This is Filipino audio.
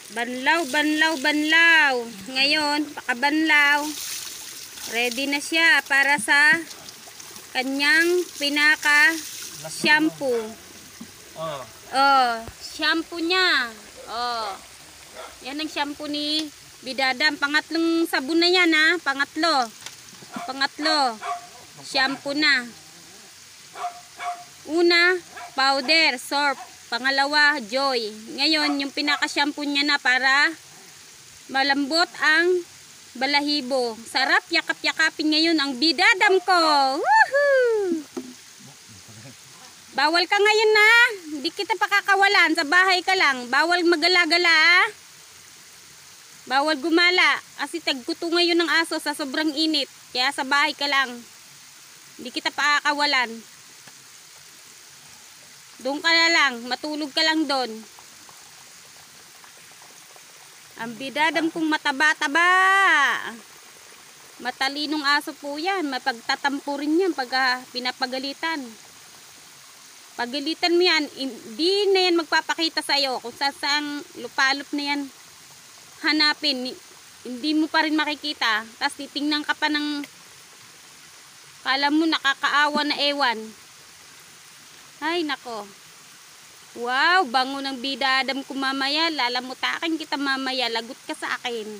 Banlaw, banlaw, banlaw. Ngayon, pakabanlaw. Ready na siya para sa kanyang pinaka-shampoo. Shampoo niya. Yan ang shampoo ni Bidadam. Pangatlong sabon na yan, ha? Pangatlo. Shampoo na. Una, powder, soap. Pangalawa, Joy. Ngayon, yung pinaka-shampoo niya na para malambot ang balahibo. Sarap yakap-yakapin ngayon ang Bidadam ko. Woohoo! Bawal ka ngayon na. Hindi kita pakakawalan. Sa bahay ka lang. Bawal magala-gala. Bawal gumala. Kasi tagkuto ngayon ng aso sa sobrang init. Kaya sa bahay ka lang. Hindi kita pakakawalan. Doon ka na lang. Matulog ka lang doon. Ang Bidadam kong mataba-taba. Matalinong aso po yan. Mapagtatampo rin yan pag pinapagalitan. Pagalitan mo yan, hindi na yan magpapakita sa'yo. Kung saan lupalop na yan hanapin, hindi mo pa rin makikita. Tapos titingnan ka pa ng kala mo nakakaawa na ewan. Ay nako. Wow, bango ng Bidadam ko mamaya. Lalamutakin kita mamaya. Lagot ka sa akin.